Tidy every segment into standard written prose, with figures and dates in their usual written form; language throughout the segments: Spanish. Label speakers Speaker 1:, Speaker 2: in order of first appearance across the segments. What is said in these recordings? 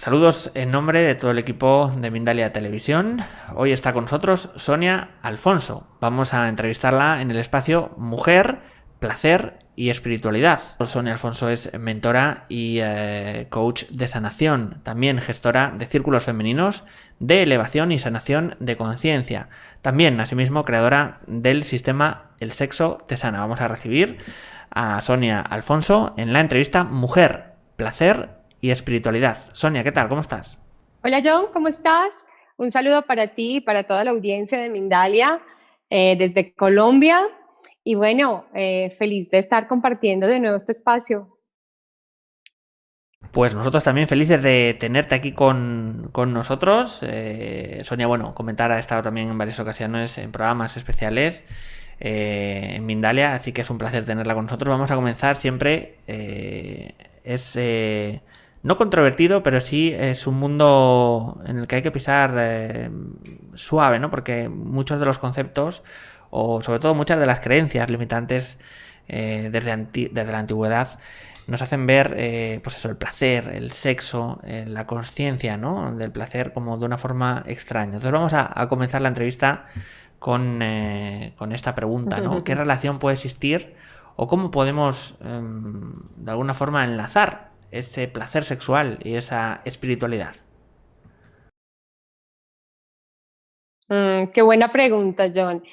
Speaker 1: Saludos en nombre de todo el equipo de Mindalia Televisión. Hoy está con nosotros Sonia Alfonso. Vamos a entrevistarla en el espacio Mujer, Placer y Espiritualidad. Sonia Alfonso es mentora y coach de sanación, también gestora de círculos femeninos de elevación y sanación de conciencia. También, asimismo, creadora del sistema El Sexo Te Sana. Vamos a recibir a Sonia Alfonso en la entrevista Mujer, Placer y Espiritualidad. Sonia, ¿qué tal? ¿Cómo estás?
Speaker 2: Hola John, ¿cómo estás? Un saludo para ti y para toda la audiencia de Mindalia desde Colombia. Y bueno, feliz de estar compartiendo de nuevo este espacio.
Speaker 1: Pues nosotros también felices de tenerte aquí con nosotros. Sonia, bueno, comentar, ha estado también en varias ocasiones en programas especiales en Mindalia, así que es un placer tenerla con nosotros. Vamos a comenzar siempre. Es no controvertido, pero sí es un mundo en el que hay que pisar suave, ¿no? Porque muchos de los conceptos, o sobre todo muchas de las creencias limitantes desde la antigüedad, nos hacen ver, pues eso, el placer, el sexo, la conciencia, ¿no? Del placer como de una forma extraña. Entonces vamos a comenzar la entrevista con esta pregunta, ¿no? ¿Qué relación puede existir o cómo podemos, de alguna forma, enlazar ese placer sexual y esa espiritualidad?
Speaker 2: Qué buena pregunta, John.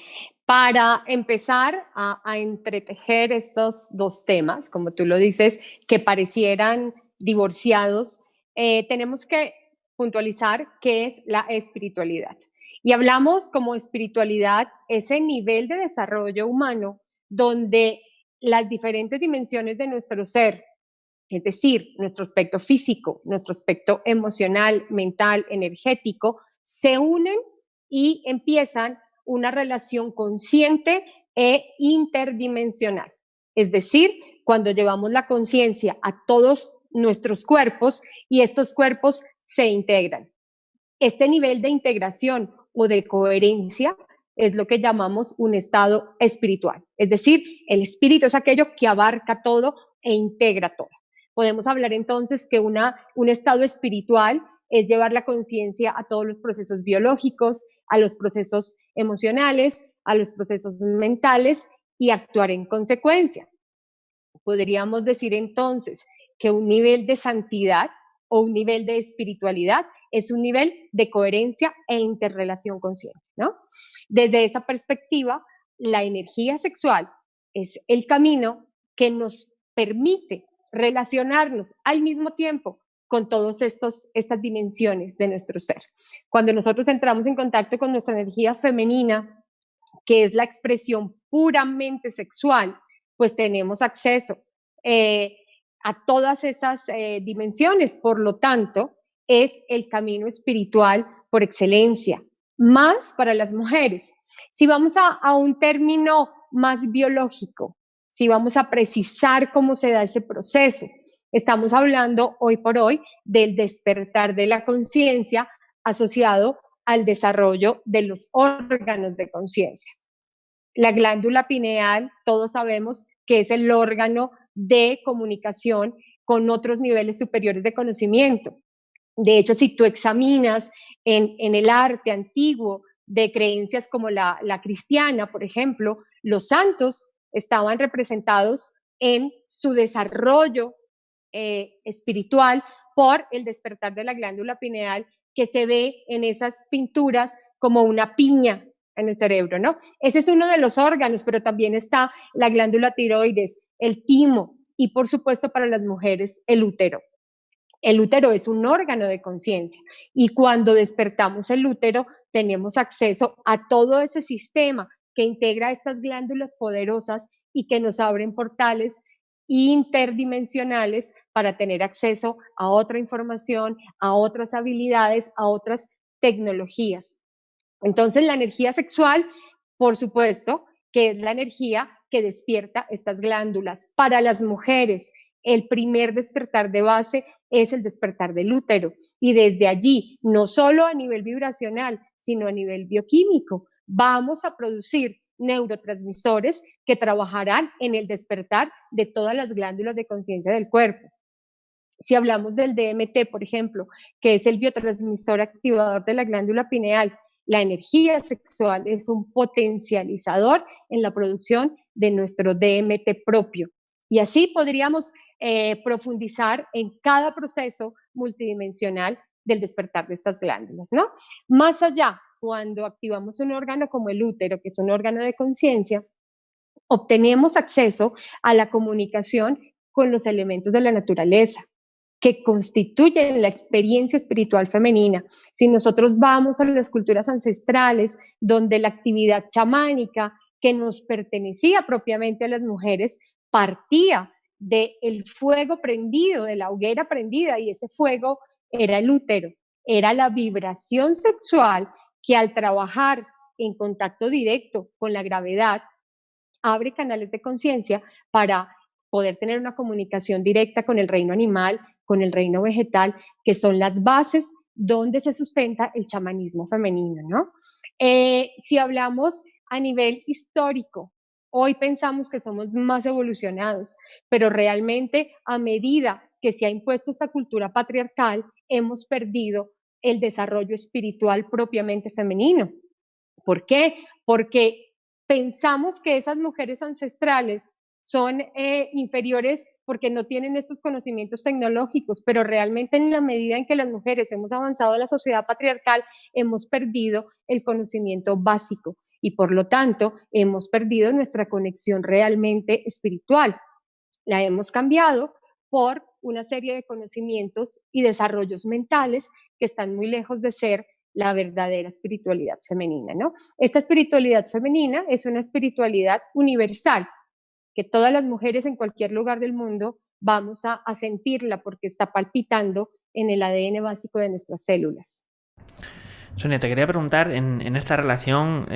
Speaker 2: Para empezar a entretejer estos dos temas, como tú lo dices, que parecieran divorciados, tenemos que puntualizar qué es la espiritualidad. Y hablamos como espiritualidad ese nivel de desarrollo humano donde las diferentes dimensiones de nuestro ser, es decir, nuestro aspecto físico, nuestro aspecto emocional, mental, energético, se unen y empiezan una relación consciente e interdimensional. Es decir, cuando llevamos la conciencia a todos nuestros cuerpos y estos cuerpos se integran. Este nivel de integración o de coherencia es lo que llamamos un estado espiritual. Es decir, el espíritu es aquello que abarca todo e integra todo. Podemos hablar entonces que un estado espiritual es llevar la conciencia a todos los procesos biológicos, a los procesos emocionales, a los procesos mentales y actuar en consecuencia. Podríamos decir entonces que un nivel de santidad o un nivel de espiritualidad es un nivel de coherencia e interrelación consciente, ¿no? Desde esa perspectiva, la energía sexual es el camino que nos permite relacionarnos al mismo tiempo con todas estas dimensiones de nuestro ser. Cuando nosotros entramos en contacto con nuestra energía femenina, que es la expresión puramente sexual, pues tenemos acceso eh, a todas esas dimensiones. Por lo tanto, es el camino espiritual por excelencia, más para las mujeres. Si vamos a un término más biológico, si vamos a precisar cómo se da ese proceso, estamos hablando hoy por hoy del despertar de la conciencia asociado al desarrollo de los órganos de conciencia. La glándula pineal, todos sabemos que es el órgano de comunicación con otros niveles superiores de conocimiento. De hecho, si tú examinas en el arte antiguo de creencias como la cristiana, por ejemplo, los santos estaban representados en su desarrollo espiritual por el despertar de la glándula pineal que se ve en esas pinturas como una piña en el cerebro, ¿no? Ese es uno de los órganos, pero también está la glándula tiroides, el timo y por supuesto para las mujeres el útero. El útero es un órgano de conciencia y cuando despertamos el útero tenemos acceso a todo ese sistema que integra estas glándulas poderosas y que nos abren portales interdimensionales para tener acceso a otra información, a otras habilidades, a otras tecnologías. Entonces, la energía sexual, por supuesto, que es la energía que despierta estas glándulas. Para las mujeres, el primer despertar de base es el despertar del útero. Y desde allí, no solo a nivel vibracional, sino a nivel bioquímico, vamos a producir neurotransmisores que trabajarán en el despertar de todas las glándulas de conciencia del cuerpo. Si hablamos del DMT, por ejemplo, que es el biotransmisor activador de la glándula pineal, la energía sexual es un potencializador en la producción de nuestro DMT propio. Y así podríamos profundizar en cada proceso multidimensional del despertar de estas glándulas, ¿no? Más allá, cuando activamos un órgano como el útero, que es un órgano de conciencia, obtenemos acceso a la comunicación con los elementos de la naturaleza que constituyen la experiencia espiritual femenina. Si nosotros vamos a las culturas ancestrales, donde la actividad chamánica que nos pertenecía propiamente a las mujeres partía del fuego prendido, de la hoguera prendida, y ese fuego era el útero, era la vibración sexual que al trabajar en contacto directo con la gravedad, abre canales de conciencia para poder tener una comunicación directa con el reino animal, con el reino vegetal, que son las bases donde se sustenta el chamanismo femenino, ¿no? Si hablamos a nivel histórico, hoy pensamos que somos más evolucionados, pero realmente a medida que se ha impuesto esta cultura patriarcal, hemos perdido el desarrollo espiritual propiamente femenino. ¿Por qué? Porque pensamos que esas mujeres ancestrales son inferiores porque no tienen estos conocimientos tecnológicos, pero realmente en la medida en que las mujeres hemos avanzado en la sociedad patriarcal, hemos perdido el conocimiento básico y por lo tanto hemos perdido nuestra conexión realmente espiritual. La hemos cambiado por una serie de conocimientos y desarrollos mentales que están muy lejos de ser la verdadera espiritualidad femenina, ¿no? Esta espiritualidad femenina es una espiritualidad universal, que todas las mujeres en cualquier lugar del mundo vamos a sentirla porque está palpitando en el ADN básico de nuestras células.
Speaker 1: Sonia, te quería preguntar en esta relación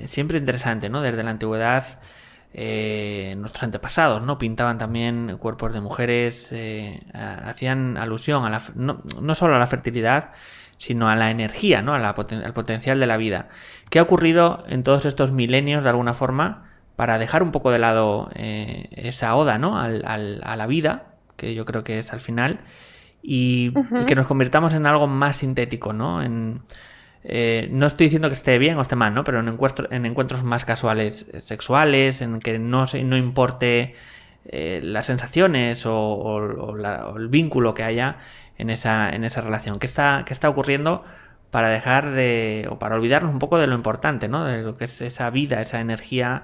Speaker 1: siempre interesante, ¿no? Desde la antigüedad, nuestros antepasados, ¿no? Pintaban también cuerpos de mujeres, hacían alusión a no solo a la fertilidad, sino a la energía, ¿no? Al potencial de la vida. ¿Qué ha ocurrido en todos estos milenios, de alguna forma, para dejar un poco de lado esa oda, ¿no? a la vida, que yo creo que es al final, y que nos convirtamos en algo más sintético, ¿no? No estoy diciendo que esté bien o esté mal, ¿no? Pero en encuentros más casuales sexuales, en que no importe las sensaciones o el vínculo que haya en esa relación. ¿Qué está ocurriendo para dejar o para olvidarnos un poco de lo importante, ¿no? De lo que es esa vida, esa energía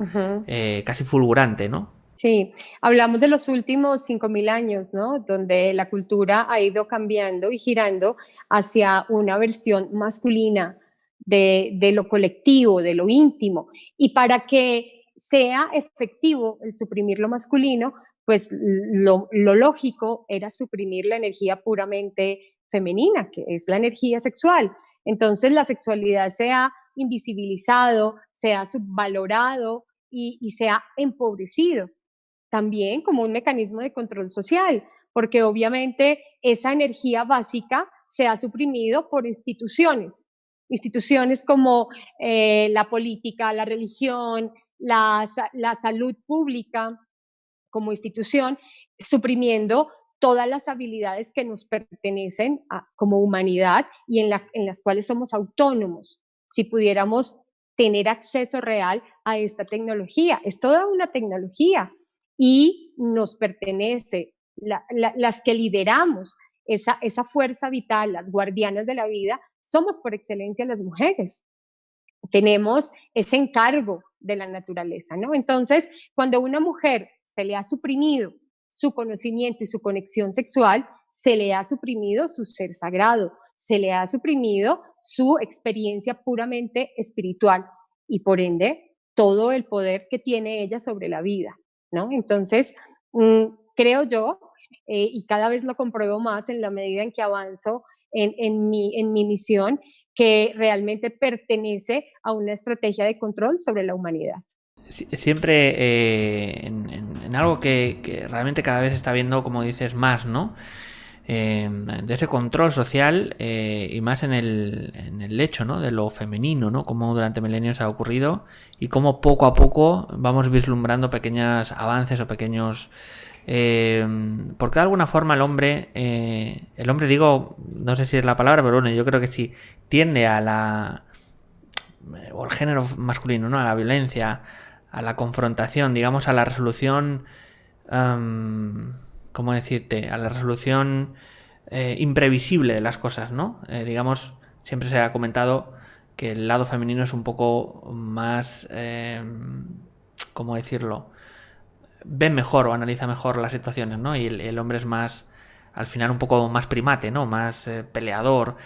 Speaker 1: casi fulgurante, ¿no?
Speaker 2: Sí, hablamos de los últimos 5.000 años, ¿no? Donde la cultura ha ido cambiando y girando hacia una versión masculina de lo colectivo, de lo íntimo. Y para que sea efectivo el suprimir lo masculino, pues lo lógico era suprimir la energía puramente femenina, que es la energía sexual. Entonces la sexualidad se ha invisibilizado, se ha subvalorado y se ha empobrecido también como un mecanismo de control social, porque obviamente esa energía básica se ha suprimido por instituciones como la política, la religión, la salud pública como institución, suprimiendo todas las habilidades que nos pertenecen como humanidad y en las cuales somos autónomos. Si pudiéramos tener acceso real a esta tecnología, es toda una tecnología y nos pertenece, las que lideramos esa fuerza vital, las guardianas de la vida, somos por excelencia las mujeres. Tenemos ese encargo de la naturaleza, ¿no? Entonces, cuando a una mujer se le ha suprimido su conocimiento y su conexión sexual, se le ha suprimido su ser sagrado, se le ha suprimido su experiencia puramente espiritual y por ende todo el poder que tiene ella sobre la vida, ¿no? Entonces, creo yo, y cada vez lo compruebo más en la medida en que avanzo en mi misión, que realmente pertenece a una estrategia de control sobre la humanidad.
Speaker 1: Siempre en algo que realmente cada vez está viendo, como dices, más, ¿no? De ese control social y más en el hecho, ¿no? De lo femenino, ¿no? Cómo durante milenios ha ocurrido y cómo poco a poco vamos vislumbrando pequeños avances o pequeños Porque de alguna forma el hombre digo, no sé si es la palabra, pero bueno, yo creo que sí, tiende a o el género masculino, ¿no? A la violencia, a la confrontación, digamos, a la resolución, ¿cómo decirte? A la resolución imprevisible de las cosas, ¿no? Digamos, siempre se ha comentado que el lado femenino es un poco más, ¿cómo decirlo? Ve mejor o analiza mejor las situaciones, ¿no? Y el hombre es más, al final, un poco más primate, ¿no? Más peleador.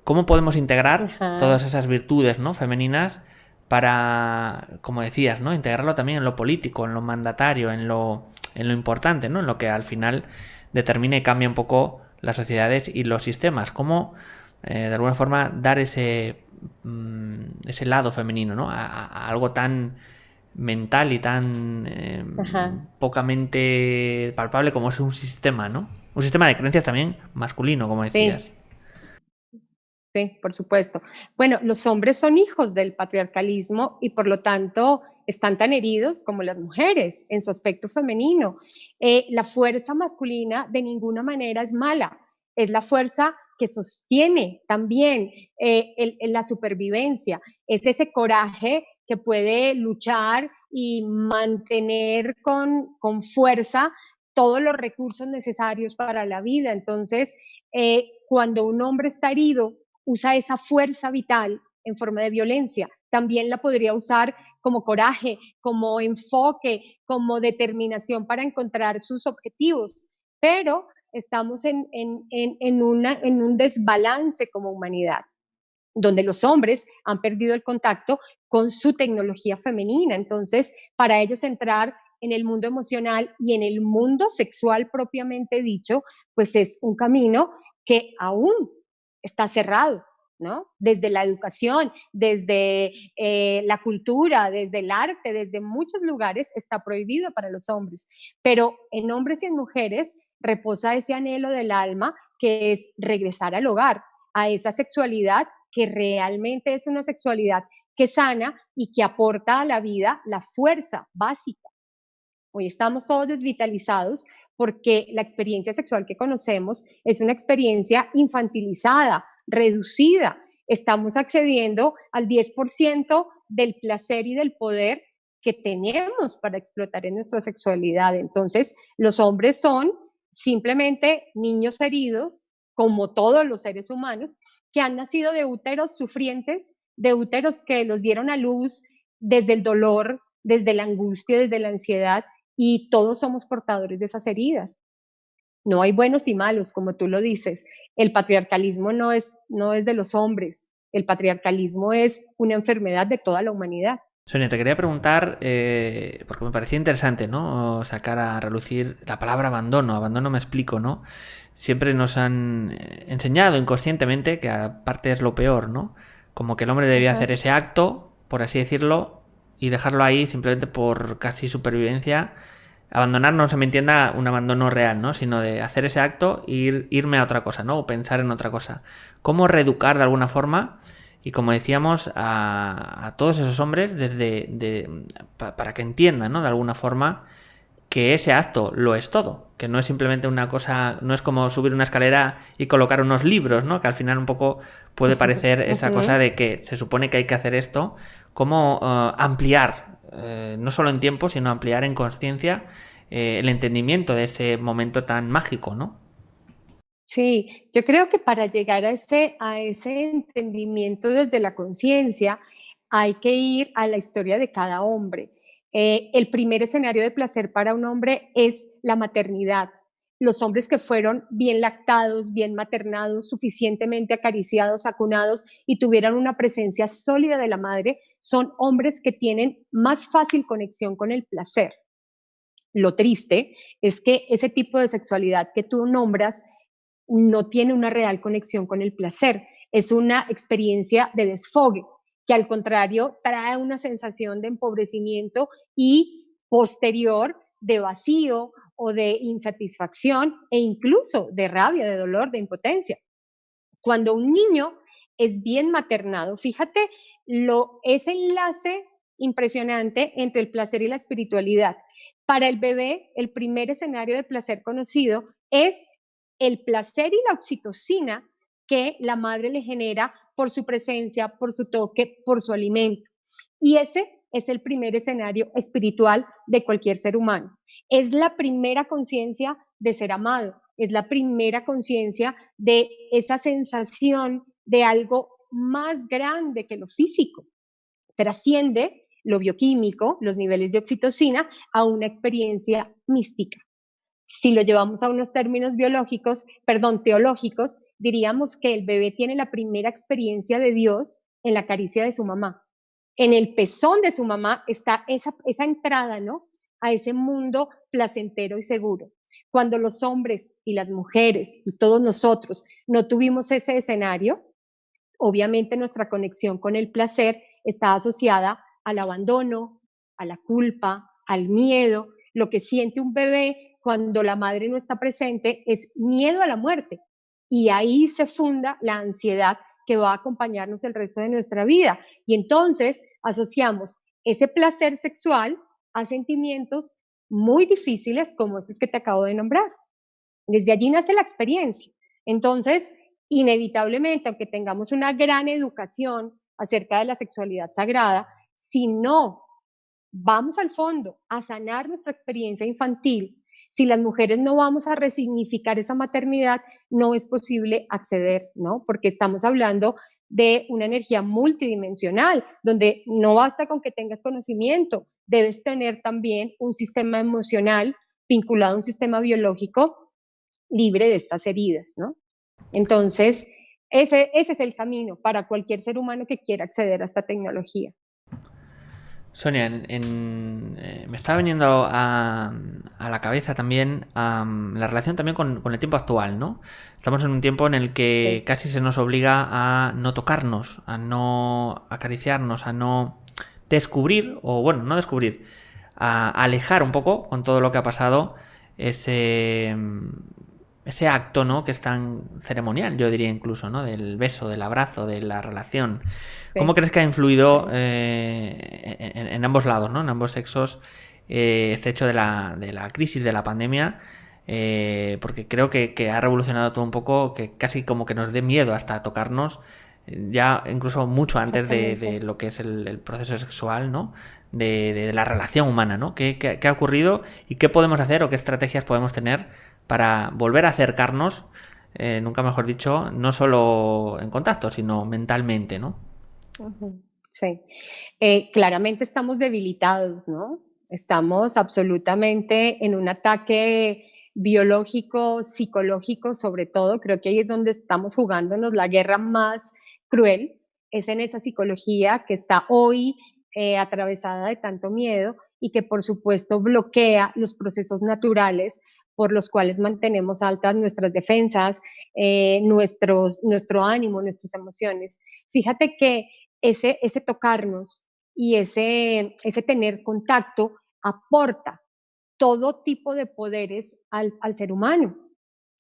Speaker 1: ¿Cómo podemos integrar
Speaker 2: Ajá.
Speaker 1: todas esas virtudes, ¿no? Femeninas para, como decías, ¿no? Integrarlo también en lo político, en lo mandatario, en lo importante, ¿no? En lo que al final determina y cambia un poco las sociedades y los sistemas. ¿Cómo, de alguna forma, dar ese lado femenino, ¿no? A algo tan mental y tan
Speaker 2: Ajá.
Speaker 1: pocamente palpable como es un sistema, ¿no? Un sistema de creencias también masculino, como decías.
Speaker 2: Sí, sí, por supuesto. Bueno, los hombres son hijos del patriarcalismo y por lo tanto están tan heridos como las mujeres en su aspecto femenino. La fuerza masculina de ninguna manera es mala, es la fuerza que sostiene también la supervivencia, es ese coraje que puede luchar y mantener con fuerza todos los recursos necesarios para la vida. Entonces, cuando un hombre está herido, usa esa fuerza vital en forma de violencia. También la podría usar como coraje, como enfoque, como determinación para encontrar sus objetivos. Pero estamos en un desbalance como humanidad, donde los hombres han perdido el contacto con su tecnología femenina. Entonces, para ellos entrar en el mundo emocional y en el mundo sexual propiamente dicho, pues es un camino que aún está cerrado, ¿no? Desde la educación, desde la cultura, desde el arte, desde muchos lugares está prohibido para los hombres. Pero en hombres y en mujeres reposa ese anhelo del alma que es regresar al hogar, a esa sexualidad que realmente es una sexualidad que sana y que aporta a la vida la fuerza básica. Hoy estamos todos desvitalizados porque la experiencia sexual que conocemos es una experiencia infantilizada, reducida. Estamos accediendo al 10% del placer y del poder que tenemos para explotar en nuestra sexualidad. Entonces, los hombres son simplemente niños heridos, como todos los seres humanos, que han nacido de úteros sufrientes, de úteros que los dieron a luz desde el dolor, desde la angustia, desde la ansiedad, y todos somos portadores de esas heridas. No hay buenos y malos, como tú lo dices. El patriarcalismo no es de los hombres. El patriarcalismo es una enfermedad de toda la humanidad.
Speaker 1: Sonia, te quería preguntar, porque me parecía interesante, ¿no? Sacar a relucir la palabra abandono. Abandono me explico, ¿no? Siempre nos han enseñado inconscientemente que aparte es lo peor, ¿no? Como que el hombre debía hacer
Speaker 2: Ajá.
Speaker 1: ese acto, por así decirlo, y dejarlo ahí simplemente por casi supervivencia. Abandonar no se me entienda un abandono real, ¿no? Sino de hacer ese acto e irme a otra cosa, ¿no? O pensar en otra cosa. ¿Cómo reeducar de alguna forma? Y como decíamos, a todos esos hombres para que entiendan, ¿no? De alguna forma que ese acto lo es todo, que no es simplemente una cosa, no es como subir una escalera y colocar unos libros, ¿no? Que al final un poco puede parecer esa cosa
Speaker 2: Ujú.
Speaker 1: de que se supone que hay que hacer esto, como ampliar, no solo en tiempo, sino ampliar en conciencia el entendimiento de ese momento tan mágico, ¿no?
Speaker 2: Sí, yo creo que para llegar a ese entendimiento desde la conciencia, hay que ir a la historia de cada hombre. El primer escenario de placer para un hombre es la maternidad. Los hombres que fueron bien lactados, bien maternados, suficientemente acariciados, acunados y tuvieran una presencia sólida de la madre, son hombres que tienen más fácil conexión con el placer. Lo triste es que ese tipo de sexualidad que tú nombras no tiene una real conexión con el placer, es una experiencia de desfogue, que al contrario trae una sensación de empobrecimiento y posterior de vacío o de insatisfacción e incluso de rabia, de dolor, de impotencia. Cuando un niño es bien maternado, fíjate ese enlace impresionante entre el placer y la espiritualidad. Para el bebé, el primer escenario de placer conocido es el placer y la oxitocina que la madre le genera por su presencia, por su toque, por su alimento. Y ese es el primer escenario espiritual de cualquier ser humano. Es la primera conciencia de ser amado, es la primera conciencia de esa sensación de algo más grande que lo físico. Trasciende lo bioquímico, los niveles de oxitocina, a una experiencia mística. Si lo llevamos a unos términos teológicos, diríamos que el bebé tiene la primera experiencia de Dios en la caricia de su mamá. En el pezón de su mamá está esa entrada, ¿no? A ese mundo placentero y seguro. Cuando los hombres y las mujeres y todos nosotros no tuvimos ese escenario, obviamente nuestra conexión con el placer está asociada al abandono, a la culpa, al miedo. Lo que siente un bebé cuando la madre no está presente es miedo a la muerte. Y ahí se funda la ansiedad que va a acompañarnos el resto de nuestra vida. Y entonces asociamos ese placer sexual a sentimientos muy difíciles como estos que te acabo de nombrar. Desde allí nace la experiencia. Entonces, inevitablemente, aunque tengamos una gran educación acerca de la sexualidad sagrada, si no vamos al fondo a sanar nuestra experiencia infantil, si las mujeres no vamos a resignificar esa maternidad, no es posible acceder, ¿no? Porque estamos hablando de una energía multidimensional, donde no basta con que tengas conocimiento, debes tener también un sistema emocional vinculado a un sistema biológico libre de estas heridas, ¿no? Entonces, ese es el camino para cualquier ser humano que quiera acceder a esta tecnología.
Speaker 1: Sonia, me está viniendo a la cabeza también la relación también con el tiempo actual, ¿no? Estamos en un tiempo en el que
Speaker 2: Sí.
Speaker 1: casi se nos obliga a no tocarnos, a no acariciarnos, a no descubrir, o bueno, no descubrir, a alejar un poco con todo lo que ha pasado ese, ese acto, ¿no? Que es tan ceremonial, yo diría incluso, ¿no? Del beso, del abrazo, de la relación. ¿Cómo
Speaker 2: Sí,
Speaker 1: crees que ha influido
Speaker 2: sí.
Speaker 1: en ambos lados, ¿no? En ambos sexos, este hecho de la crisis, de la pandemia? Porque creo que ha revolucionado todo un poco, que casi como que nos dé miedo hasta tocarnos, ya incluso mucho antes de
Speaker 2: Exactamente.
Speaker 1: lo que es el proceso sexual, ¿no? De la relación humana, ¿no? ¿Qué ha ocurrido y qué podemos hacer o qué estrategias podemos tener para volver a acercarnos, nunca mejor dicho, no solo en contacto, sino mentalmente, ¿no?
Speaker 2: Ujú. Sí. Claramente estamos debilitados, ¿no? Estamos absolutamente en un ataque biológico, psicológico, sobre todo. Creo que ahí es donde estamos jugándonos la guerra más cruel. Es en esa psicología que está hoy atravesada de tanto miedo y que por supuesto bloquea los procesos naturales por los cuales mantenemos altas nuestras defensas, nuestro ánimo, nuestras emociones. Fíjate que ese tocarnos y ese tener contacto aporta todo tipo de poderes al ser humano.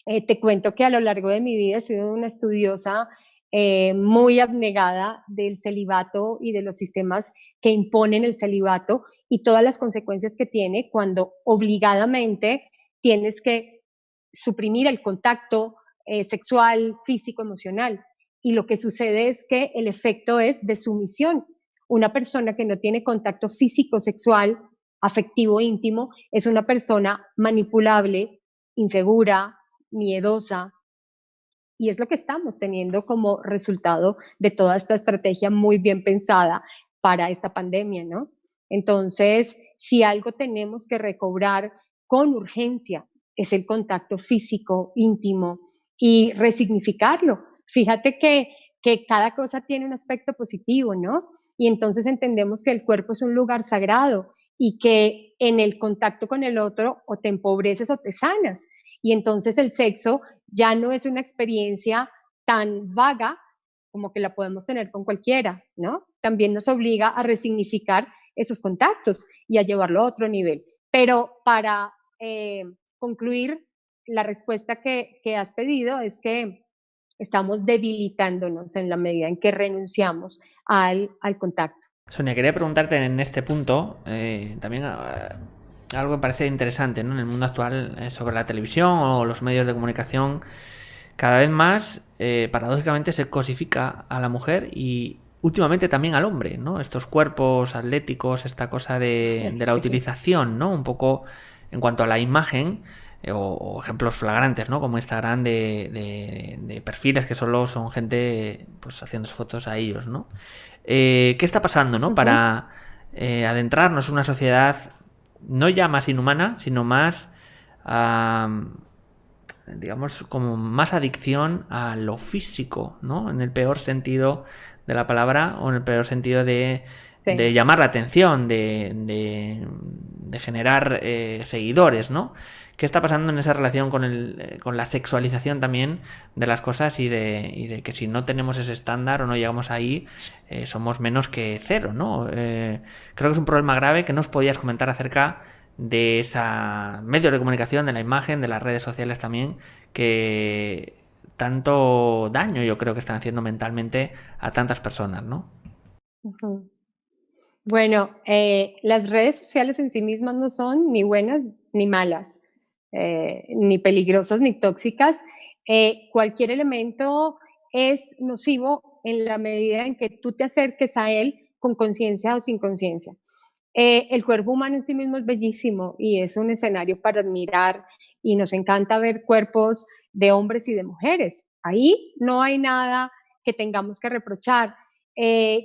Speaker 2: Te cuento que a lo largo de mi vida he sido una estudiosa muy abnegada del celibato y de los sistemas que imponen el celibato y todas las consecuencias que tiene cuando obligadamente tienes que suprimir el contacto sexual, físico, emocional. Y lo que sucede es que el efecto es de sumisión. Una persona que no tiene contacto físico, sexual, afectivo, íntimo, es una persona manipulable, insegura, miedosa, y es lo que estamos teniendo como resultado de toda esta estrategia muy bien pensada para esta pandemia, ¿no? Entonces, si algo tenemos que recobrar con urgencia es el contacto físico, íntimo y resignificarlo. Fíjate que cada cosa tiene un aspecto positivo, ¿no? Y entonces entendemos que el cuerpo es un lugar sagrado y que en el contacto con el otro o te empobreces o te sanas. Y entonces el sexo ya no es una experiencia tan vaga como que la podemos tener con cualquiera, ¿no? También nos obliga a resignificar esos contactos y a llevarlo a otro nivel. Pero para concluir, la respuesta que has pedido es que estamos debilitándonos en la medida en que renunciamos al contacto.
Speaker 1: Sonia, quería preguntarte en este punto también algo que parece interesante, ¿no? En el mundo actual, sobre la televisión o los medios de comunicación, cada vez más, paradójicamente, se cosifica a la mujer y últimamente también al hombre, ¿no? Estos cuerpos atléticos, esta cosa de la
Speaker 2: Sí.
Speaker 1: utilización, ¿no? Un poco en cuanto a la imagen, o ejemplos flagrantes, ¿no? Como Instagram de perfiles que solo son gente pues haciendo fotos a ellos, ¿no? ¿Qué está pasando, ¿no?
Speaker 2: Ujú.
Speaker 1: Para adentrarnos en una sociedad no ya más inhumana, sino más, digamos, como más adicción a lo físico, ¿no? En el peor sentido de la palabra o en el peor sentido de
Speaker 2: Sí.
Speaker 1: llamar la atención, de generar seguidores, ¿no? ¿Qué está pasando en esa relación con la sexualización también de las cosas y de que si no tenemos ese estándar o no llegamos ahí, somos menos que cero, ¿no? Creo que es un problema grave que nos podías comentar acerca de esa medios de comunicación, de la imagen, de las redes sociales también, que tanto daño yo creo que están haciendo mentalmente a tantas personas, ¿no?
Speaker 2: Ujú. Bueno, las redes sociales en sí mismas no son ni buenas ni malas, ni peligrosas ni tóxicas. Cualquier elemento es nocivo en la medida en que tú te acerques a él con conciencia o sin conciencia. El cuerpo humano en sí mismo es bellísimo y es un escenario para admirar y nos encanta ver cuerpos de hombres y de mujeres. Ahí no hay nada que tengamos que reprochar.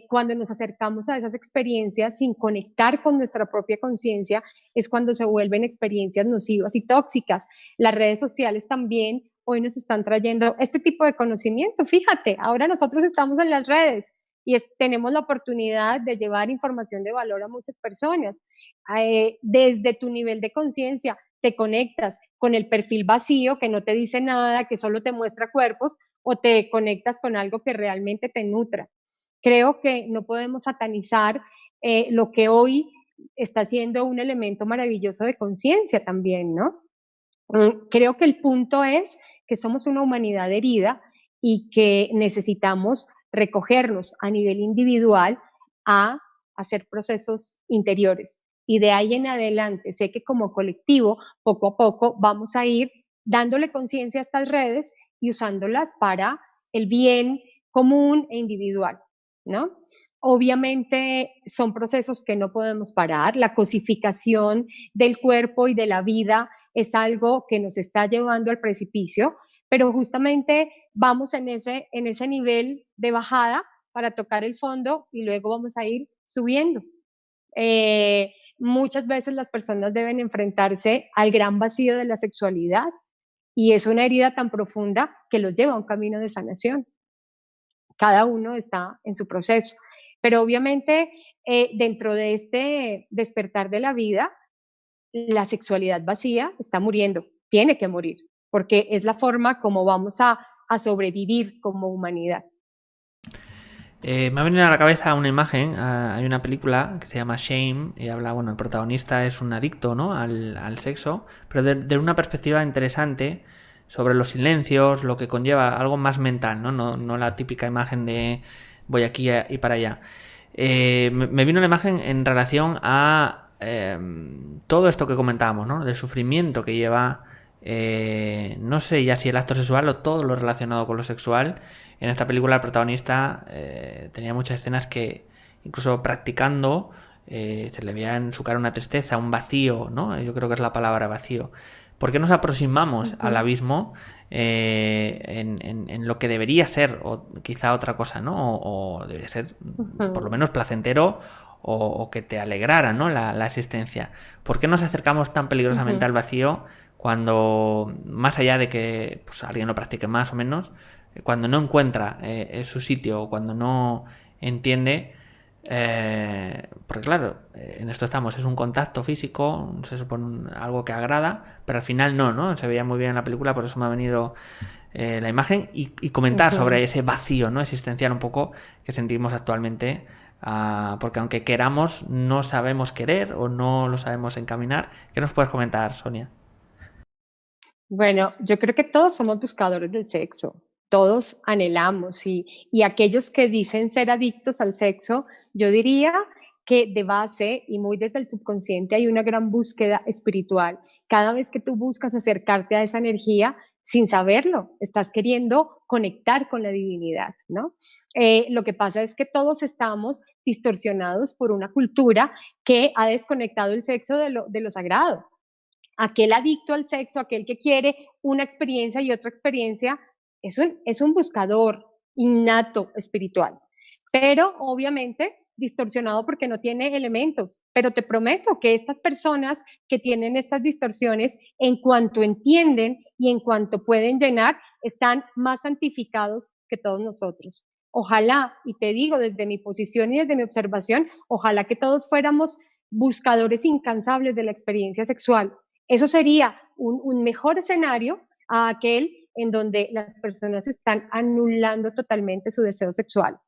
Speaker 2: Cuando nos acercamos a esas experiencias sin conectar con nuestra propia conciencia es cuando se vuelven experiencias nocivas y tóxicas. Las redes sociales también hoy nos están trayendo este tipo de conocimiento. Fíjate, ahora nosotros estamos en las redes y tenemos la oportunidad de llevar información de valor a muchas personas. Desde tu nivel de conciencia te conectas con el perfil vacío que no te dice nada, que solo te muestra cuerpos, o te conectas con algo que realmente te nutra. Creo que no podemos satanizar lo que hoy está siendo un elemento maravilloso de conciencia también, ¿no? Creo que el punto es que somos una humanidad herida y que necesitamos recogernos a nivel individual a hacer procesos interiores. Y de ahí en adelante, sé que como colectivo, poco a poco, vamos a ir dándole conciencia a estas redes y usándolas para el bien común e individual, ¿no? Obviamente son procesos que no podemos parar. La cosificación del cuerpo y de la vida es algo que nos está llevando al precipicio, pero justamente vamos en ese nivel de bajada para tocar el fondo y luego vamos a ir subiendo. Muchas veces las personas deben enfrentarse al gran vacío de la sexualidad y es una herida tan profunda que los lleva a un camino de sanación. Cada uno está en su proceso. Pero obviamente dentro de este despertar de la vida, la sexualidad vacía está muriendo, tiene que morir, porque es la forma como vamos a sobrevivir como humanidad.
Speaker 1: Me ha venido a la cabeza una imagen, hay una película que se llama Shame y habla, bueno, el protagonista es un adicto, ¿no? Al sexo, pero de una perspectiva interesante sobre los silencios, lo que conlleva algo más mental, ¿no? No la típica imagen de voy aquí y para allá. Me vino una imagen en relación a todo esto que comentábamos, ¿no? Del sufrimiento que lleva, no sé ya si el acto sexual o todo lo relacionado con lo sexual. En esta película el protagonista tenía muchas escenas que incluso practicando se le veía en su cara una tristeza, un vacío, ¿no? Yo creo que es la palabra vacío. ¿Por qué nos aproximamos
Speaker 2: Uh
Speaker 1: al
Speaker 2: -huh,
Speaker 1: abismo en lo que debería ser, o quizá otra cosa, ¿no? O debería ser
Speaker 2: uh
Speaker 1: por lo
Speaker 2: -huh,
Speaker 1: menos placentero o que te alegrara, ¿no? La existencia. ¿Por qué nos acercamos tan
Speaker 2: uh
Speaker 1: peligrosamente
Speaker 2: -huh.
Speaker 1: al vacío cuando, más allá de que pues, alguien lo practique más o menos, cuando no encuentra su sitio o cuando no entiende, porque claro, en esto estamos, es un contacto físico, se supone algo que agrada, pero al final no, ¿no? Se veía muy bien en la película, por eso me ha venido la imagen y
Speaker 2: Uh
Speaker 1: comentar sobre
Speaker 2: -huh.
Speaker 1: ese vacío, ¿no? Existencial un poco que sentimos actualmente, porque aunque queramos, no sabemos querer o no lo sabemos encaminar. ¿Qué nos puedes comentar, Sonia?
Speaker 2: Bueno, yo creo que todos somos buscadores del sexo, todos anhelamos y aquellos que dicen ser adictos al sexo, yo diría que de base y muy desde el subconsciente hay una gran búsqueda espiritual. Cada vez que tú buscas acercarte a esa energía, sin saberlo, estás queriendo conectar con la divinidad, ¿no? Lo que pasa es que todos estamos distorsionados por una cultura que ha desconectado el sexo de lo sagrado. Aquel adicto al sexo, aquel que quiere una experiencia y otra experiencia, es un buscador innato espiritual, pero obviamente distorsionado porque no tiene elementos. Pero te prometo que estas personas que tienen estas distorsiones, en cuanto entienden y en cuanto pueden llenar, están más santificados que todos nosotros. Ojalá, y te digo desde mi posición y desde mi observación, ojalá que todos fuéramos buscadores incansables de la experiencia sexual. Eso sería un mejor escenario a aquel en donde las personas están anulando totalmente su deseo sexual.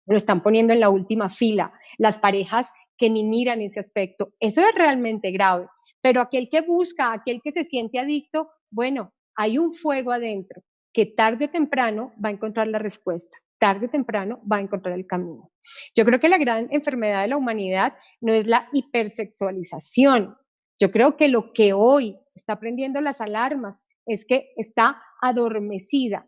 Speaker 2: Lo están poniendo en la última fila. Las parejas que ni miran ese aspecto. Eso es realmente grave. Pero aquel que busca, aquel que se siente adicto, bueno, hay un fuego adentro que tarde o temprano va a encontrar la respuesta. Tarde o temprano va a encontrar el camino. Yo creo que la gran enfermedad de la humanidad no es la hipersexualización. Yo creo que lo que hoy está prendiendo las alarmas es que está adormecida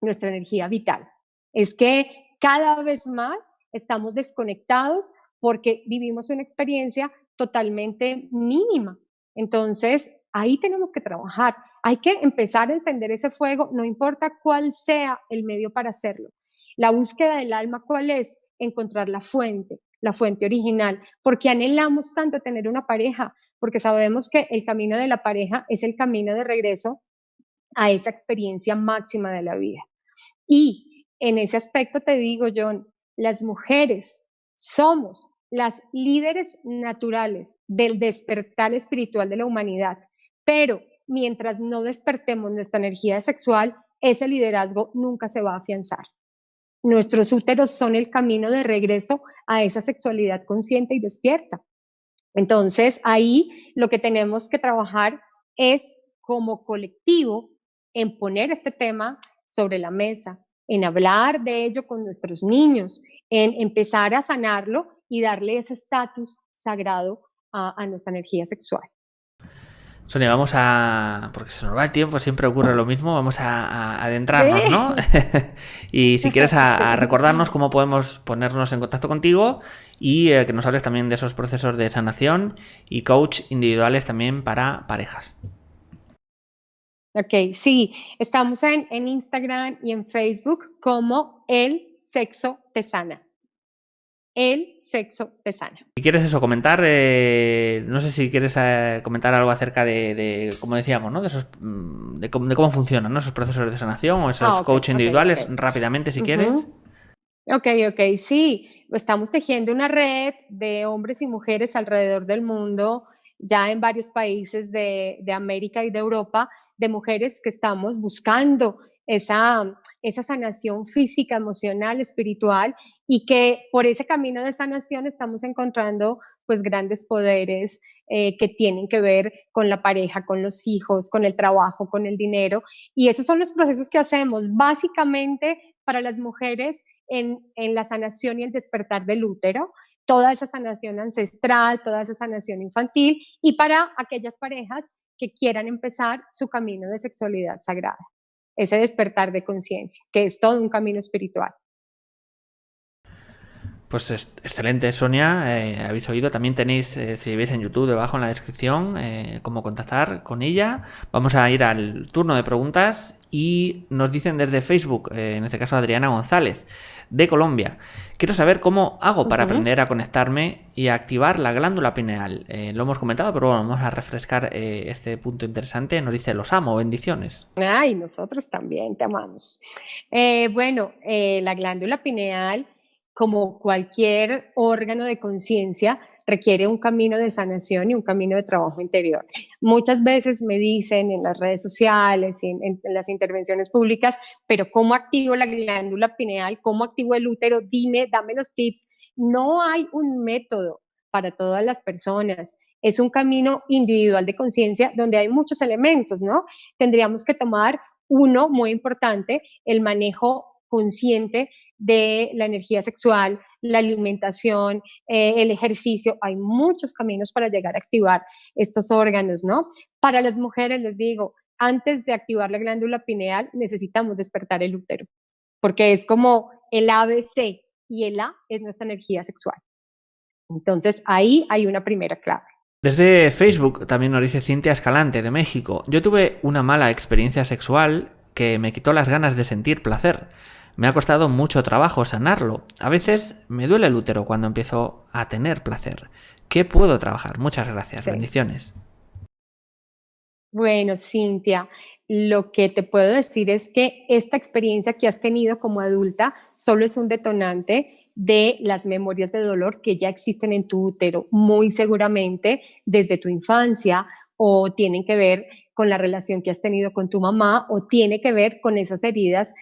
Speaker 2: nuestra energía vital. Es que cada vez más estamos desconectados porque vivimos una experiencia totalmente mínima. Entonces, ahí tenemos que trabajar. Hay que empezar a encender ese fuego, no importa cuál sea el medio para hacerlo. La búsqueda del alma, ¿cuál es? Encontrar la fuente original. Porque anhelamos tanto tener una pareja, porque sabemos que el camino de la pareja es el camino de regreso a esa experiencia máxima de la vida. Y en ese aspecto te digo, John, las mujeres somos las líderes naturales del despertar espiritual de la humanidad, pero mientras no despertemos nuestra energía sexual, ese liderazgo nunca se va a afianzar. Nuestros úteros son el camino de regreso a esa sexualidad consciente y despierta. Entonces, ahí lo que tenemos que trabajar es como colectivo en poner este tema sobre la mesa, en hablar de ello con nuestros niños, en empezar a sanarlo y darle ese estatus sagrado a nuestra energía sexual.
Speaker 1: Sonia, vamos a... porque se nos va el tiempo, siempre ocurre lo mismo, vamos a adentrarnos,
Speaker 2: Sí.
Speaker 1: ¿no? Y si quieres a
Speaker 2: Sí.
Speaker 1: recordarnos cómo podemos ponernos en contacto contigo y que nos hables también de esos procesos de sanación y coach individuales también para parejas.
Speaker 2: Ok, sí, estamos en Instagram y en Facebook como El Sexo Te Sana. El Sexo Te Sana.
Speaker 1: Si quieres eso, comentar, no sé si quieres comentar algo acerca como decíamos, ¿no? De esos, de cómo funcionan, ¿no? Esos procesos de sanación o esos
Speaker 2: Okay,
Speaker 1: coach individuales,
Speaker 2: okay.
Speaker 1: rápidamente si quieres.
Speaker 2: Uh-huh. Ok, sí, estamos tejiendo una red de hombres y mujeres alrededor del mundo, ya en varios países de América y de Europa, de mujeres que estamos buscando esa sanación física, emocional, espiritual, y que por ese camino de sanación estamos encontrando pues grandes poderes que tienen que ver con la pareja, con los hijos, con el trabajo, con el dinero, y esos son los procesos que hacemos básicamente para las mujeres en la sanación y el despertar del útero, toda esa sanación ancestral, toda esa sanación infantil, y para aquellas parejas que quieran empezar su camino de sexualidad sagrada, ese despertar de conciencia, que es todo un camino espiritual.
Speaker 1: Pues excelente, Sonia. Habéis oído. También tenéis, si veis en YouTube, debajo en la descripción, cómo contactar con ella. Vamos a ir al turno de preguntas y nos dicen desde Facebook, en este caso Adriana González, de Colombia. Quiero saber cómo hago para aprender a conectarme y a activar la glándula pineal. Lo hemos comentado, pero bueno, vamos a refrescar este punto interesante. Nos dice, los amo, bendiciones.
Speaker 2: Ay, nosotros también te amamos. La glándula pineal, como cualquier órgano de conciencia, requiere un camino de sanación y un camino de trabajo interior. Muchas veces me dicen en las redes sociales y en las intervenciones públicas, pero ¿cómo activo la glándula pineal? ¿Cómo activo el útero? Dime, dame los tips. No hay un método para todas las personas. Es un camino individual de conciencia donde hay muchos elementos, ¿no? Tendríamos que tomar uno muy importante, el manejo consciente de la energía sexual, la alimentación, el ejercicio. Hay muchos caminos para llegar a activar estos órganos, ¿no? Para las mujeres, les digo, antes de activar la glándula pineal, necesitamos despertar el útero, porque es como el ABC y el A es nuestra energía sexual. Entonces, ahí hay una primera clave.
Speaker 1: Desde Facebook también nos dice Cintia Escalante, de México. Yo tuve una mala experiencia sexual que me quitó las ganas de sentir placer. Me ha costado mucho trabajo sanarlo. A veces me duele el útero cuando empiezo a tener placer. ¿Qué puedo trabajar? Muchas gracias.
Speaker 2: Sí.
Speaker 1: Bendiciones.
Speaker 2: Bueno, Cintia, lo que te puedo decir es que esta experiencia que has tenido como adulta solo es un detonante de las memorias de dolor que ya existen en tu útero, muy seguramente desde tu infancia, o tienen que ver con la relación que has tenido con tu mamá, o tiene que ver con esas heridas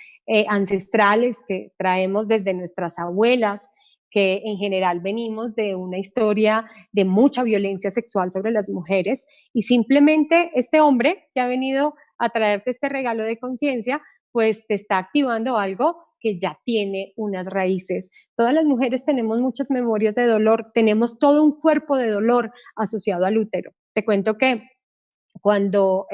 Speaker 2: ancestrales que traemos desde nuestras abuelas, que en general venimos de una historia de mucha violencia sexual sobre las mujeres, y simplemente este hombre que ha venido a traerte este regalo de conciencia, pues te está activando algo que ya tiene unas raíces. Todas las mujeres tenemos muchas memorias de dolor, tenemos todo un cuerpo de dolor asociado al útero. Te cuento que cuando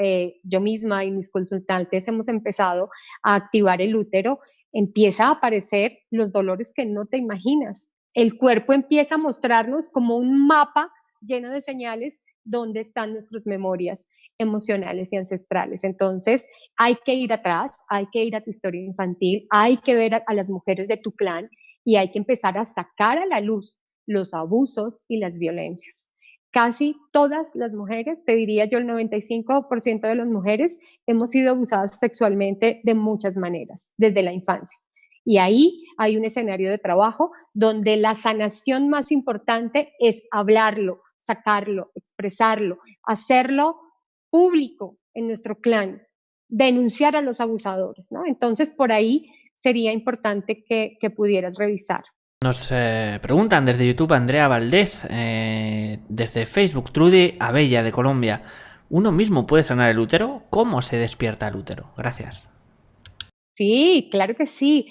Speaker 2: yo misma y mis consultantes hemos empezado a activar el útero, empieza a aparecer los dolores que no te imaginas. El cuerpo empieza a mostrarnos como un mapa lleno de señales donde están nuestras memorias emocionales y ancestrales. Entonces, hay que ir atrás, hay que ir a tu historia infantil, hay que ver a las mujeres de tu clan y hay que empezar a sacar a la luz los abusos y las violencias. Casi todas las mujeres, te diría yo el 95% de las mujeres, hemos sido abusadas sexualmente de muchas maneras, desde la infancia. Y ahí hay un escenario de trabajo donde la sanación más importante es hablarlo, sacarlo, expresarlo, hacerlo público en nuestro clan, denunciar a los abusadores, ¿no? Entonces, por ahí sería importante que pudieras revisar.
Speaker 1: Nos preguntan desde YouTube Andrea Valdés, desde Facebook Trudy Abella de Colombia. ¿Uno mismo puede sanar el útero? ¿Cómo se despierta el útero? Gracias.
Speaker 2: Sí, claro que sí.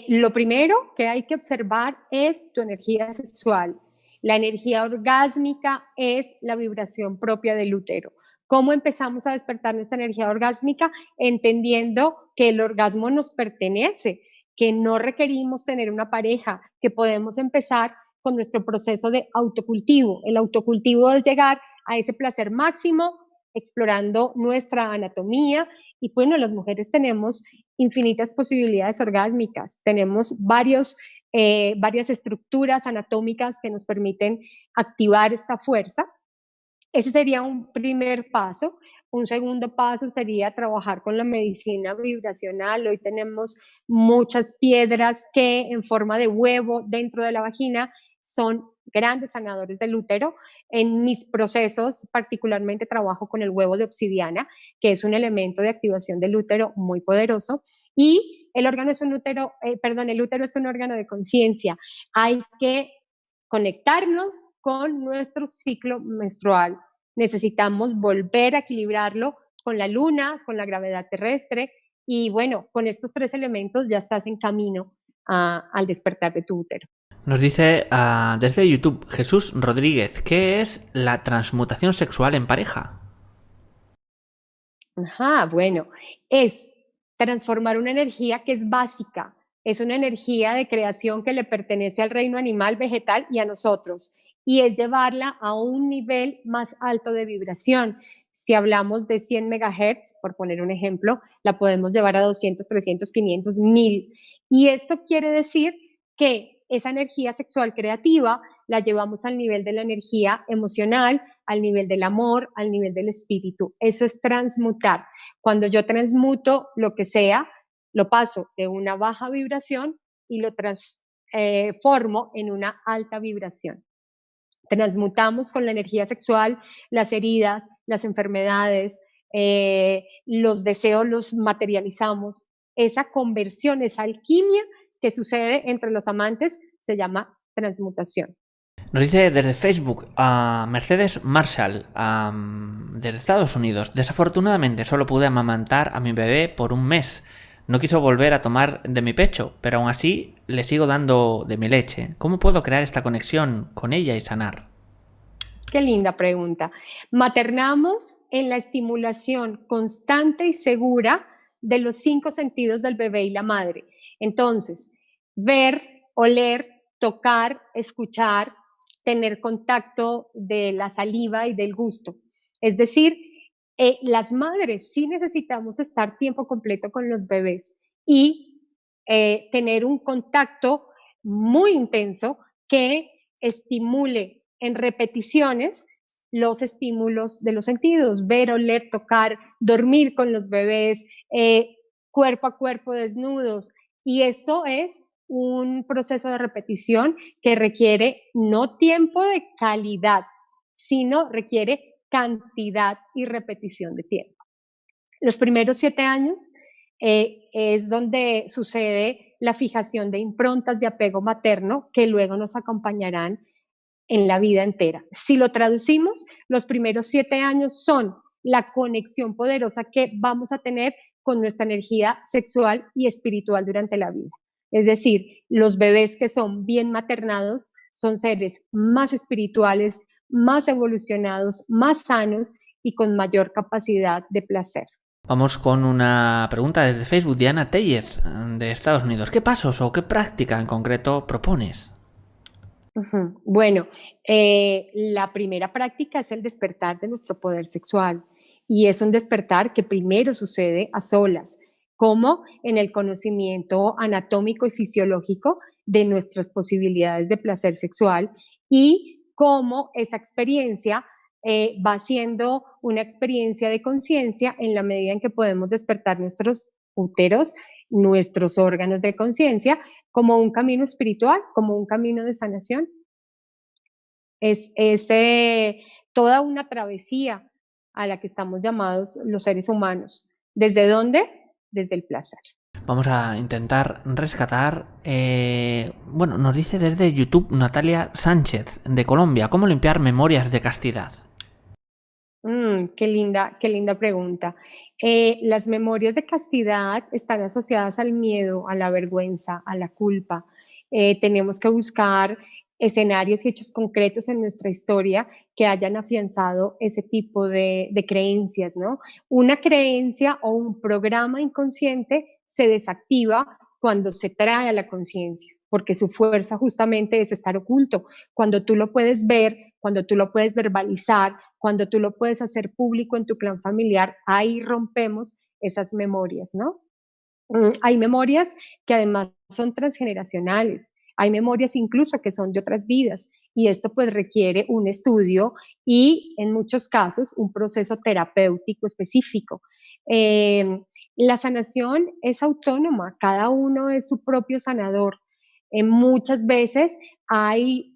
Speaker 2: Lo primero que hay que observar es tu energía sexual. La energía orgásmica es la vibración propia del útero. ¿Cómo empezamos a despertar nuestra energía orgásmica? Entendiendo que el orgasmo nos pertenece, que no requerimos tener una pareja, que podemos empezar con nuestro proceso de autocultivo. El autocultivo es llegar a ese placer máximo, explorando nuestra anatomía. Y bueno, las mujeres tenemos infinitas posibilidades orgásmicas, tenemos varias estructuras anatómicas que nos permiten activar esta fuerza. Ese sería un primer paso. Un segundo paso sería trabajar con la medicina vibracional. Hoy tenemos muchas piedras que en forma de huevo dentro de la vagina son grandes sanadores del útero. En mis procesos particularmente trabajo con el huevo de obsidiana, que es un elemento de activación del útero muy poderoso. Y el órgano es un útero, el útero es un órgano de conciencia. Hay que conectarnos con nuestro ciclo menstrual. Necesitamos volver a equilibrarlo con la luna, con la gravedad terrestre, y bueno, con estos tres elementos ya estás en camino al despertar de tu útero.
Speaker 1: Nos dice desde YouTube Jesús Rodríguez, ¿qué es la transmutación sexual en pareja?
Speaker 2: Ajá, bueno, es transformar una energía que es básica, es una energía de creación que le pertenece al reino animal, vegetal y a nosotros, y es llevarla a un nivel más alto de vibración. Si hablamos de 100 megahertz, por poner un ejemplo, la podemos llevar a 200, 300, 500, 1000. Y esto quiere decir que esa energía sexual creativa la llevamos al nivel de la energía emocional, al nivel del amor, al nivel del espíritu. Eso es transmutar. Cuando yo transmuto lo que sea, lo paso de una baja vibración y lo transformo en una alta vibración. Transmutamos con la energía sexual las heridas, las enfermedades, los deseos los materializamos. Esa conversión, esa alquimia que sucede entre los amantes se llama transmutación.
Speaker 1: Nos dice desde Facebook a Mercedes Marshall, desde Estados Unidos. Desafortunadamente solo pude amamantar a mi bebé por un mes. No quiso volver a tomar de mi pecho, pero aún así le sigo dando de mi leche. ¿Cómo puedo crear esta conexión con ella y sanar?
Speaker 2: Qué linda pregunta. Maternamos en la estimulación constante y segura de los 5 sentidos del bebé y la madre. Entonces, ver, oler, tocar, escuchar, tener contacto de la saliva y del gusto. Es decir, las madres sí necesitamos estar tiempo completo con los bebés y tener un contacto muy intenso que estimule en repeticiones los estímulos de los sentidos, ver, oler, tocar, dormir con los bebés, cuerpo a cuerpo desnudos. Y esto es un proceso de repetición que requiere no tiempo de calidad, sino requiere cantidad y repetición de tiempo. Los primeros 7 años es donde sucede la fijación de improntas de apego materno que luego nos acompañarán en la vida entera. Si lo traducimos, los primeros 7 años son la conexión poderosa que vamos a tener con nuestra energía sexual y espiritual durante la vida. Es decir, los bebés que son bien maternados son seres más espirituales, más evolucionados, más sanos y con mayor capacidad de placer.
Speaker 1: Vamos con una pregunta desde Facebook, Diana Tellez, de Estados Unidos. ¿Qué pasos o qué práctica en concreto propones?
Speaker 2: Bueno, la primera práctica es el despertar de nuestro poder sexual y es un despertar que primero sucede a solas, como en el conocimiento anatómico y fisiológico de nuestras posibilidades de placer sexual y cómo esa experiencia va siendo una experiencia de conciencia en la medida en que podemos despertar nuestros úteros, nuestros órganos de conciencia, como un camino espiritual, como un camino de sanación. Es toda una travesía a la que estamos llamados los seres humanos. ¿Desde dónde? Desde el placer.
Speaker 1: Vamos a intentar rescatar. Bueno, nos dice desde YouTube Natalia Sánchez, de Colombia, ¿cómo limpiar memorias de castidad?
Speaker 2: Qué linda pregunta. Las memorias de castidad están asociadas al miedo, a la vergüenza, a la culpa. Tenemos que buscar escenarios y hechos concretos en nuestra historia que hayan afianzado ese tipo de creencias, ¿no? Una creencia o un programa inconsciente se desactiva cuando se trae a la conciencia, porque su fuerza justamente es estar oculto. Cuando tú lo puedes ver, cuando tú lo puedes verbalizar, cuando tú lo puedes hacer público en tu clan familiar, ahí rompemos esas memorias, ¿no? Hay memorias que además son transgeneracionales, hay memorias incluso que son de otras vidas y esto pues requiere un estudio y en muchos casos un proceso terapéutico específico. Eh, la sanación es autónoma, cada uno es su propio sanador. Muchas veces hay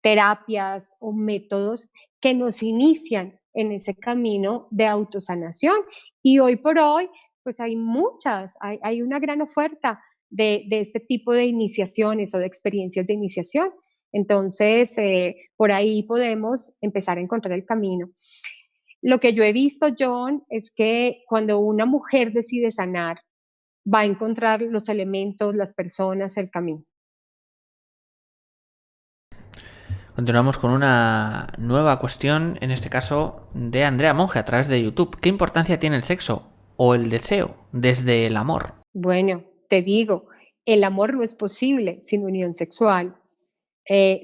Speaker 2: terapias o métodos que nos inician en ese camino de autosanación y hoy por hoy pues hay muchas, hay una gran oferta de este tipo de iniciaciones o de experiencias de iniciación. Entonces, por ahí podemos empezar a encontrar el camino. Lo que yo he visto, John, es que cuando una mujer decide sanar, va a encontrar los elementos, las personas, el camino.
Speaker 1: Continuamos con una nueva cuestión, en este caso de Andrea Monge a través de YouTube. ¿Qué importancia tiene el sexo o el deseo desde el amor?
Speaker 2: Bueno, te digo, el amor no es posible sin unión sexual.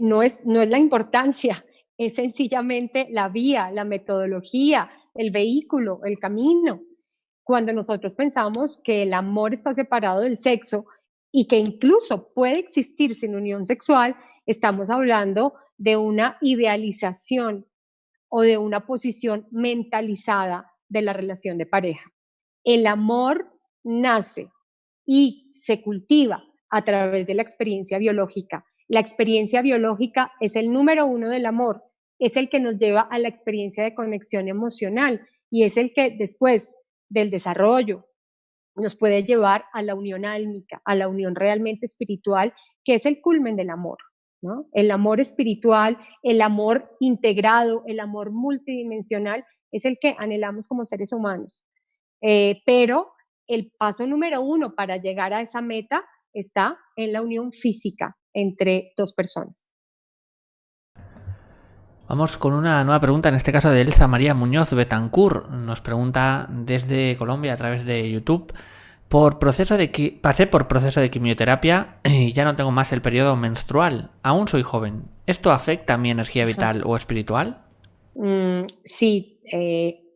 Speaker 2: No es la importancia, es sencillamente la vía, la metodología, el vehículo, el camino. Cuando nosotros pensamos que el amor está separado del sexo y que incluso puede existir sin unión sexual, estamos hablando de una idealización o de una posición mentalizada de la relación de pareja. El amor nace y se cultiva a través de la experiencia biológica. La experiencia biológica es el número uno del amor, es el que nos lleva a la experiencia de conexión emocional y es el que después del desarrollo nos puede llevar a la unión álmica, a la unión realmente espiritual, que es el culmen del amor, ¿no? El amor espiritual, el amor integrado, el amor multidimensional, es el que anhelamos como seres humanos. Pero el paso número 1 para llegar a esa meta está en la unión física entre dos personas.
Speaker 1: Vamos con una nueva pregunta, en este caso de Elsa María Muñoz Betancur. Nos pregunta desde Colombia a través de YouTube. Pasé por proceso de quimioterapia y ya no tengo más el periodo menstrual. Aún soy joven. ¿Esto afecta a mi energía vital o espiritual?
Speaker 2: Sí,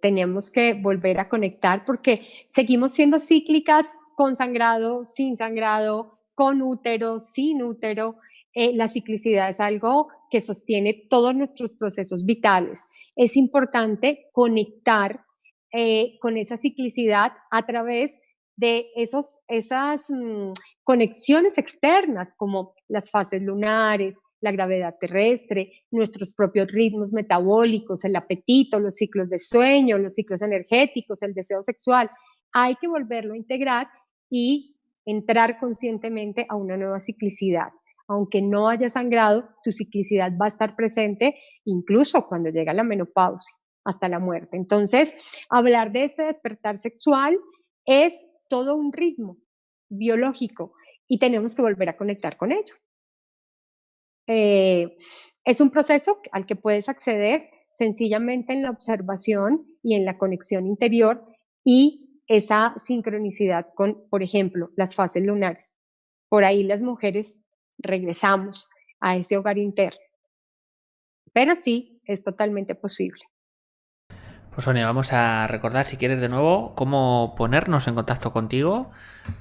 Speaker 2: tenemos que volver a conectar porque seguimos siendo cíclicas con sangrado, sin sangrado, con útero, sin útero. La ciclicidad es algo que sostiene todos nuestros procesos vitales. Es importante conectar con esa ciclicidad a través de esas conexiones externas como las fases lunares, la gravedad terrestre, nuestros propios ritmos metabólicos, el apetito, los ciclos de sueño, los ciclos energéticos, el deseo sexual. Hay que volverlo a integrar y entrar conscientemente a una nueva ciclicidad. Aunque no haya sangrado, tu ciclicidad va a estar presente incluso cuando llega la menopausia, hasta la muerte. Entonces, hablar de este despertar sexual es todo un ritmo biológico y tenemos que volver a conectar con ello. Es un proceso al que puedes acceder sencillamente en la observación y en la conexión interior y esa sincronicidad con, por ejemplo, las fases lunares. Por ahí las mujeres regresamos a ese hogar interno. Pero sí, es totalmente posible.
Speaker 1: Pues Sonia, vamos a recordar, si quieres de nuevo, cómo ponernos en contacto contigo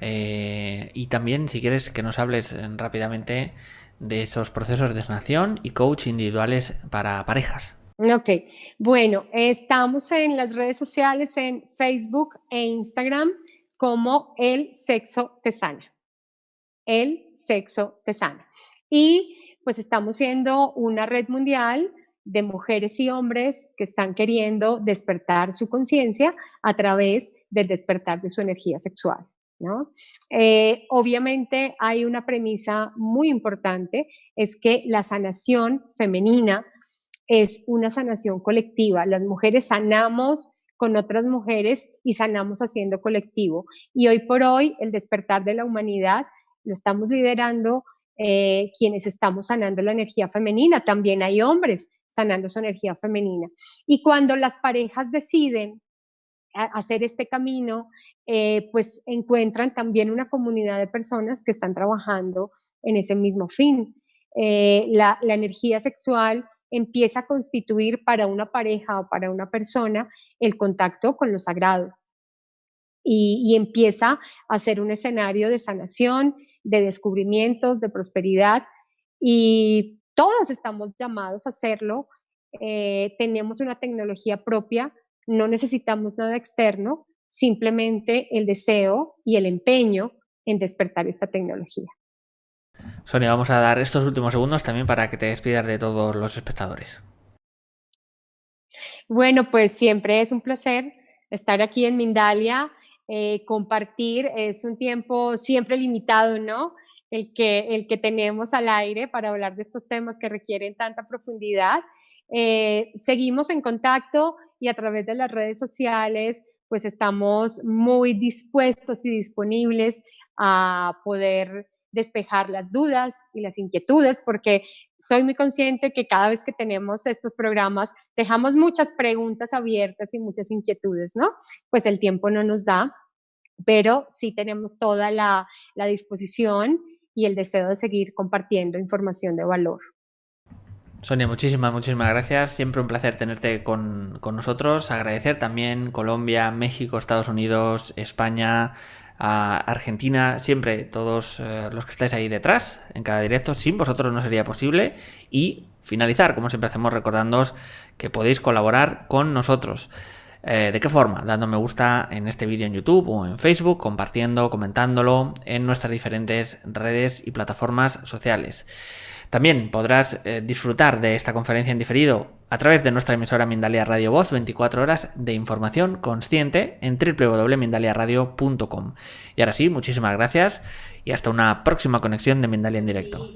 Speaker 1: y también, si quieres, que nos hables rápidamente de esos procesos de sanación y coach individuales para parejas.
Speaker 2: Ok, bueno, estamos en las redes sociales, en Facebook e Instagram, como El Sexo Te Sana. El Sexo Te Sana. Y pues estamos siendo una red mundial de mujeres y hombres que están queriendo despertar su conciencia a través del despertar de su energía sexual, ¿no? Obviamente hay una premisa muy importante, es que la sanación femenina es una sanación colectiva. Las mujeres sanamos con otras mujeres y sanamos haciendo colectivo. Y hoy por hoy el despertar de la humanidad lo estamos liderando quienes estamos sanando la energía femenina. También hay hombres sanando su energía femenina. Y cuando las parejas deciden hacer este camino, pues encuentran también una comunidad de personas que están trabajando en ese mismo fin. La energía sexual empieza a constituir para una pareja o para una persona el contacto con lo sagrado y empieza a ser un escenario de sanación, de descubrimientos, de prosperidad y todos estamos llamados a hacerlo. Tenemos una tecnología propia, no necesitamos nada externo, simplemente el deseo y el empeño en despertar esta tecnología.
Speaker 1: Sonia, vamos a dar estos últimos segundos también para que te despidas de todos los espectadores.
Speaker 2: Bueno, pues siempre es un placer estar aquí en Mindalia, compartir, es un tiempo siempre limitado, ¿no? El que tenemos al aire para hablar de estos temas que requieren tanta profundidad. Seguimos en contacto y a través de las redes sociales, pues estamos muy dispuestos y disponibles a poder despejar las dudas y las inquietudes, porque soy muy consciente que cada vez que tenemos estos programas dejamos muchas preguntas abiertas y muchas inquietudes, ¿no? Pues el tiempo no nos da, pero sí tenemos toda la disposición y el deseo de seguir compartiendo información de valor.
Speaker 1: Sonia, muchísimas gracias. Siempre un placer tenerte con nosotros. Agradecer también Colombia, México, Estados Unidos, España, Argentina, siempre todos los que estáis ahí detrás en cada directo. Sin vosotros no sería posible. Y finalizar, como siempre hacemos, recordándoos que podéis colaborar con nosotros. ¿De qué forma? Dando me gusta en este vídeo en YouTube o en Facebook, compartiendo, comentándolo en nuestras diferentes redes y plataformas sociales. También podrás disfrutar de esta conferencia en diferido a través de nuestra emisora Mindalia Radio Voz, 24 horas de información consciente en www.mindaliaradio.com. Y ahora sí, muchísimas gracias y hasta una próxima conexión de Mindalia en directo.